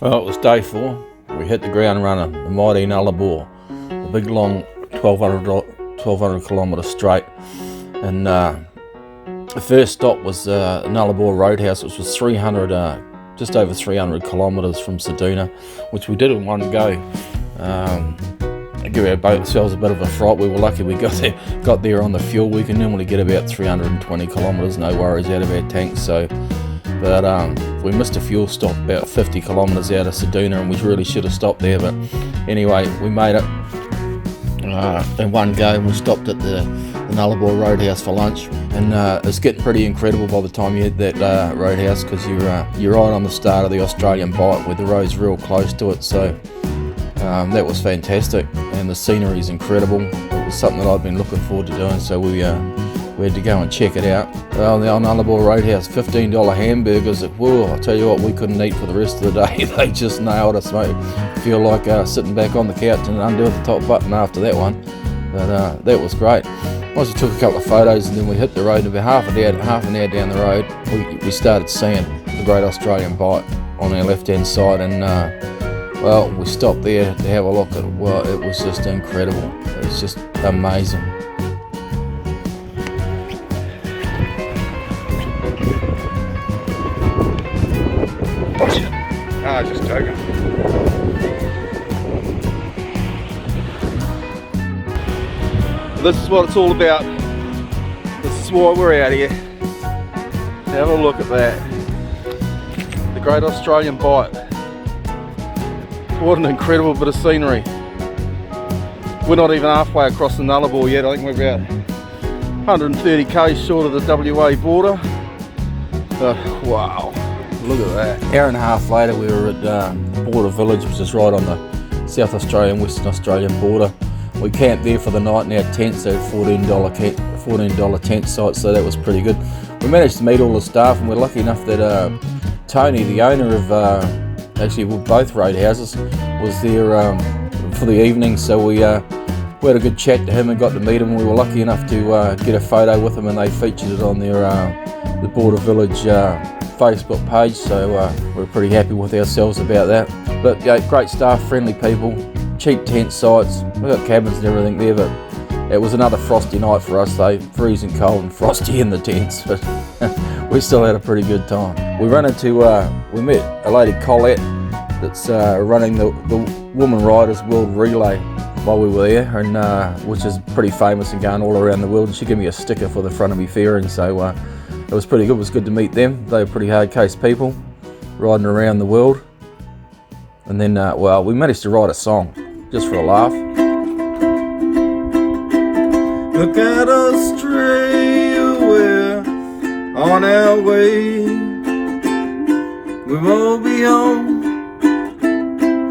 Well, it was day 4. We hit the ground running, the mighty Nullarbor, a big long 1200 kilometre straight. And the first stop was Nullarbor Roadhouse, which was just over 300 kilometres from Ceduna, which we did in one go. Give ourselves a bit of a fright. We were lucky we got there on the fuel. We can normally get about 320 kilometres, no worries, out of our tanks. But we missed a fuel stop about 50 kilometres out of Ceduna, and we really should have stopped there. But anyway, we made it in one go, and we stopped at the Nullarbor Roadhouse for lunch. And it's getting pretty incredible by the time you hit that roadhouse, because you're right on the start of the Australian Bight, where the road's real close to it. So that was fantastic, and the scenery is incredible. It was something that I've been looking forward to doing, so we had to go and check it out. Well, the Nullarbor Roadhouse, $15 hamburgers. Whoa, I'll tell you what, we couldn't eat for the rest of the day. They just nailed us, mate. Feel like sitting back on the couch and undoing the top button after that one. But that was great. Once we took a couple of photos, and then we hit the road, and about half an hour down the road, we started seeing the Great Australian Bight on our left-hand side, and well, we stopped there to have a look at it. Well, it was just incredible. It was just amazing. Just joking. This is what it's all about. This is why we're out here. Have a look at that. The Great Australian Bight. What an incredible bit of scenery. We're not even halfway across the Nullarbor yet. I think we're about 130 k's short of the WA border. Wow. Look at that. Hour and a half later, we were at Border Village, which is right on the South Australian, Western Australian border. We camped there for the night in our tents, so $14 tent site, so that was pretty good. We managed to meet all the staff, and we're lucky enough that Tony, the owner of actually both roadhouses, was there for the evening, so we had a good chat to him and got to meet him. We were lucky enough to get a photo with him, and they featured it on their the Border Village Facebook page, so we're pretty happy with ourselves about that. But yeah, great staff, friendly people, cheap tent sites. We've got cabins and everything there, but it was another frosty night for us though, freezing cold and frosty in the tents, but we still had a pretty good time. We met a lady, Colette, that's running the Woman Riders World Relay while we were there, and which is pretty famous and going all around the world, and she gave me a sticker for the front of me fairing, so it was pretty good. It was good to meet them. They were pretty hard case people, riding around the world. And then, well, we managed to write a song, just for a laugh. Look at Australia, we're on our way. We won't be home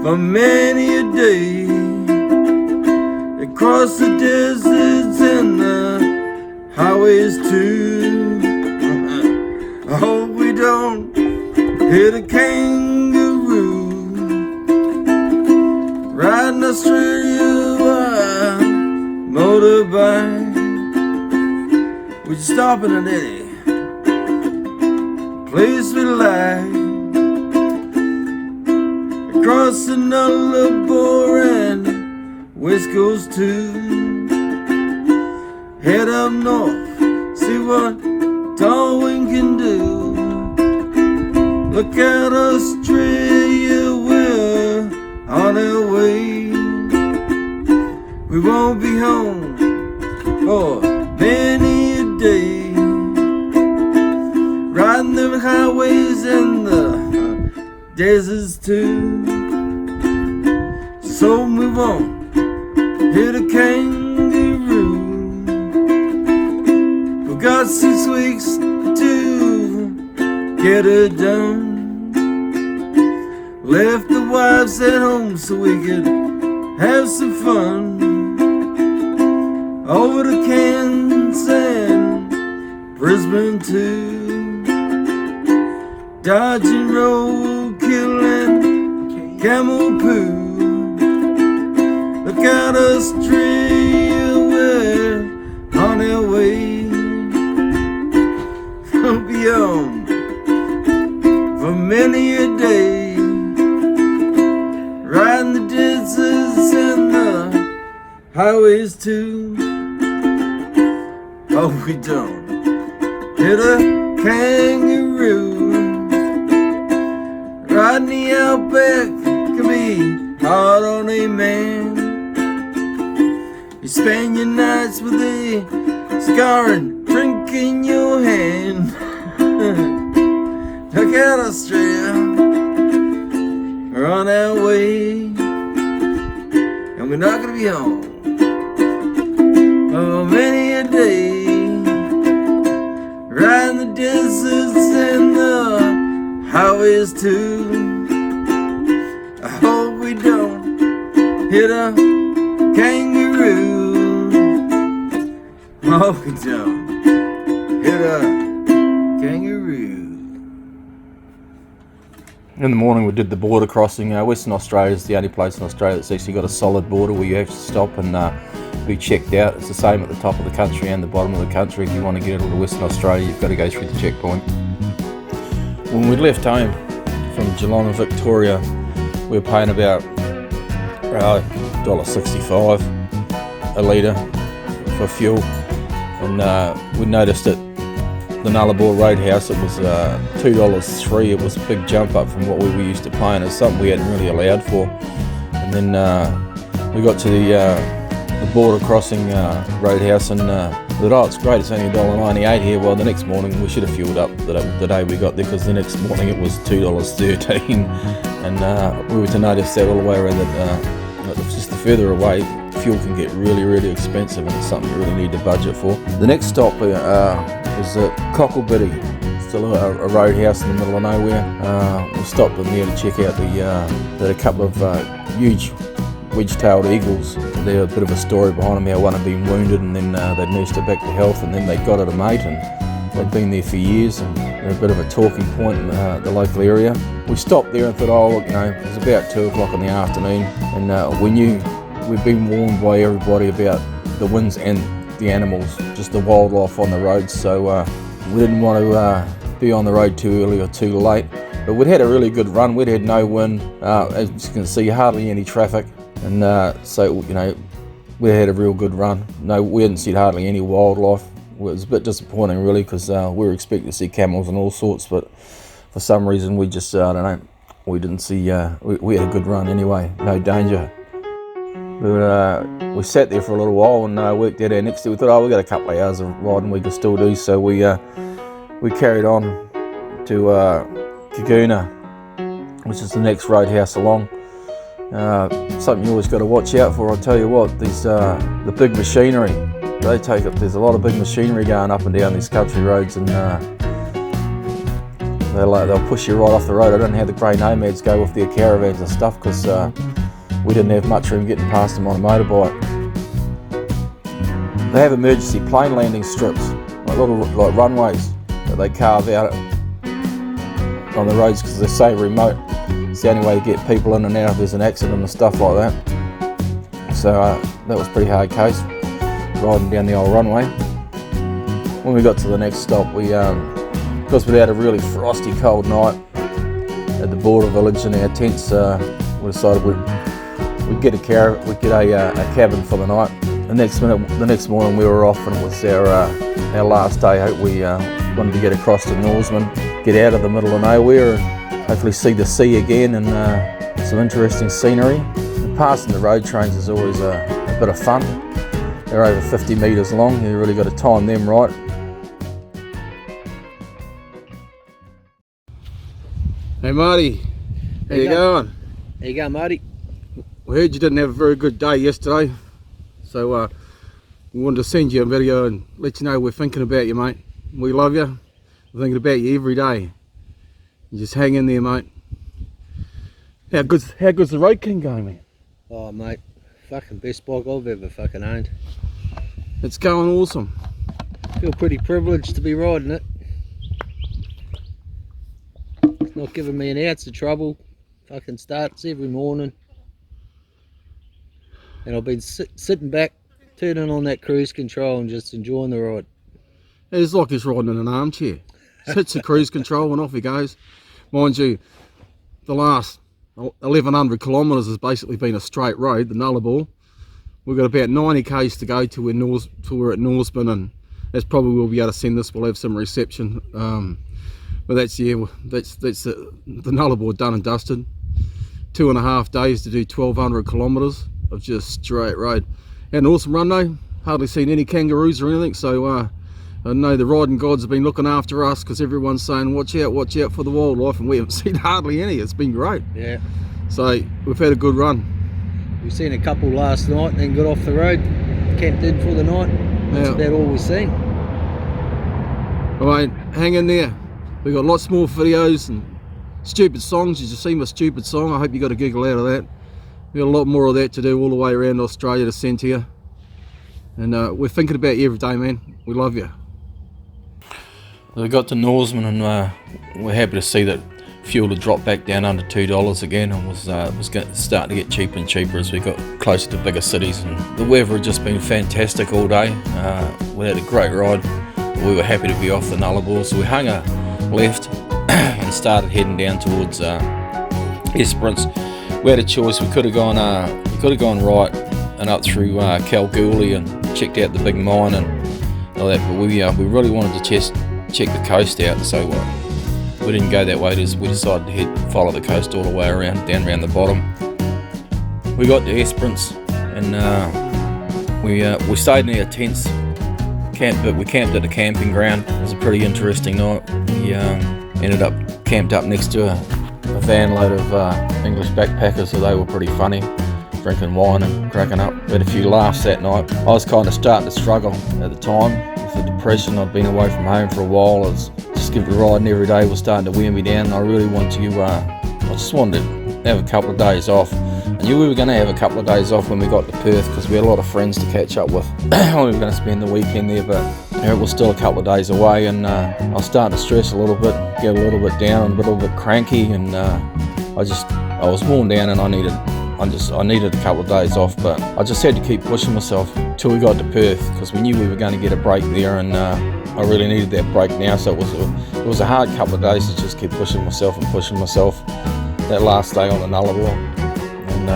for many a day. Across the deserts and the highways too. I hope we don't hit a kangaroo. Riding Australia motorbike. We're stopping at any place we like. Across the Nullarbor and West Coast too. Head up north, see what Darwin can do. Look at Australia, we're on our way. We won't be home for many a day. Riding the highways and the deserts too. So move on, hit a kangaroo. We've got 6 weeks to get it done. Left the wives at home so we could have some fun. Over to Cairns and Brisbane too. Dodging roadkill and camel poo. Look out Australia, we're on our way. We'll be home for many a day. highways too. Oh, we don't hit a kangaroo. Riding the outback can be hard on a man. You spend your nights with a cigar and drink in your hand. Look at Australia, we're on our way, and we're not gonna be home for many a day. Riding the deserts and the highways too. I hope we don't hit a kangaroo. I hope we don't hit a kangaroo. In the morning we did the border crossing. Western Australia is the only place in Australia that's actually got a solid border where you have to stop and be checked out. It's the same at the top of the country and the bottom of the country. If you want to get into Western Australia, you've got to go through the checkpoint. When we left home from Geelong and Victoria, we were paying about $1.65 a litre for fuel, and we noticed at the Nullarbor Roadhouse it was $2.03. It was a big jump up from what we were used to paying. It's something we hadn't really allowed for. And then we got to the border crossing roadhouse, and we thought, oh, it's great, it's only $1.98 here. Well, the next morning we should have fueled up the day we got there, because the next morning it was $2.13, and we were to notice that all the way around that just the further away, fuel can get really, really expensive, and it's something you really need to budget for. The next stop was at Cocklebiddy, still a roadhouse in the middle of nowhere. We stopped in there to check out a couple of huge wedge-tailed eagles. They're a bit of a story behind them, how one had been wounded and then they'd nursed it back to health, and then they got it a mate, and they'd been there for years, and they're a bit of a talking point in the local area. We stopped there and thought, oh look, it was about 2 o'clock in the afternoon, and we knew we'd been warned by everybody about the winds and the animals, just the wildlife on the roads, so we didn't want to be on the road too early or too late. But we'd had a really good run. We'd had no wind, as you can see, hardly any traffic, and so we had a real good run. No, we hadn't seen hardly any wildlife. It was a bit disappointing really, because we were expecting to see camels and all sorts, but for some reason we just we didn't see. We had a good run anyway, no danger. But we sat there for a little while and worked out our next day. We thought, oh, we got a couple of hours of riding we could still do, so we carried on to Kaguna, which is the next roadhouse along. Something you always got to watch out for. I'll tell you what, these the big machinery. They take up. There's a lot of big machinery going up and down these country roads, and they'll push you right off the road. I don't know how the grey nomads go with their caravans and stuff, because we didn't have much room getting past them on a motorbike. They have emergency plane landing strips, like little runways that they carve out on the roads, because they're so remote. It's the only way to get people in and out if there's an accident and stuff like that. So that was pretty hard case, riding down the old runway. When we got to the next stop, we because we'd had a really frosty cold night at the border village in our tents, we decided we'd get a cabin for the night. The next morning we were off, and it was our last day. We wanted to get across to Norseman, get out of the middle of nowhere, and hopefully see the sea again, and some interesting scenery. And passing the road trains is always a bit of fun. They're over 50 metres long. You really got to time them right. Hey Marty, how you going? How you going, Marty? We heard you didn't have a very good day yesterday, so we wanted to send you a video and let you know we're thinking about you, mate. We love you. We're thinking about you every day. You just hang in there, mate. How good's the Road King going, man? Oh, mate, fucking best bike I've ever fucking owned. It's going awesome. Feel pretty privileged to be riding it. It's not giving me an ounce of trouble. Fucking starts every morning. And I've been sitting back, turning on that cruise control and just enjoying the ride. It's like he's riding in an armchair. Hits the cruise control and off he goes. Mind you, the last 1,100 kilometres has basically been a straight road, the Nullarbor. We've got about 90 k's to go to we're at Norseman, and that's probably we'll be able to send this. We'll have some reception, but that's the Nullarbor done and dusted. 2.5 days to do 1,200 kilometres of just straight road. Had an awesome run though. Hardly seen any kangaroos or anything, so I know the riding gods have been looking after us, because everyone's saying watch out for the wildlife, and we haven't seen hardly any. It's been great. Yeah. So we've had a good run. We've seen a couple last night and then got off the road, camped in for the night. That's about all we've seen. I mean, hang in there. We've got lots more videos and stupid songs. Did you see my stupid song? I hope you got a giggle out of that. We've got a lot more of that to do all the way around Australia to send to you. And we're thinking about you every day, man. We love you. We got to Norseman, and we're happy to see that fuel had dropped back down under $2 again, and was starting to get cheaper and cheaper as we got closer to bigger cities. And the weather had just been fantastic all day. We had a great ride. We were happy to be off the Nullarbor, so we hung a left and started heading down towards Esperance. We had a choice. We could have gone right and up through Kalgoorlie and checked out the big mine and all that, but we really wanted to check the coast out, so we didn't go that way. We decided to follow the coast all the way around, down around the bottom. We got to Esperance, and we stayed in our tents. We camped at the camping ground. It was a pretty interesting night. We ended up camped up next to a van load of English backpackers, so they were pretty funny, drinking wine and cracking up. We had a few laughs that night. I was kind of starting to struggle at the time with the depression. I'd been away from home for a while. I was just riding every day was starting to wear me down, and I really wanted to, I just wanted to have a couple of days off. I knew we were going to have a couple of days off when we got to Perth, because we had a lot of friends to catch up with. We were going to spend the weekend there, but it was still a couple of days away, and I was starting to stress a little bit, get a little bit down, a little bit cranky, and I was worn down, and I needed a couple of days off. But I just had to keep pushing myself till we got to Perth, because we knew we were going to get a break there, and I really needed that break now. So it was a hard couple of days to just keep pushing myself. That last day on the Nullarbor and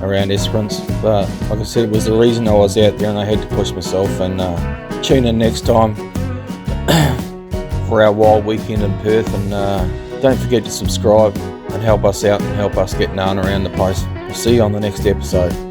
around Esperance, but like I said, it was the reason I was out there, and I had to push myself. And tune in next time for our wild weekend in Perth, and don't forget to subscribe and help us out and help us get known around the place. We'll see you on the next episode.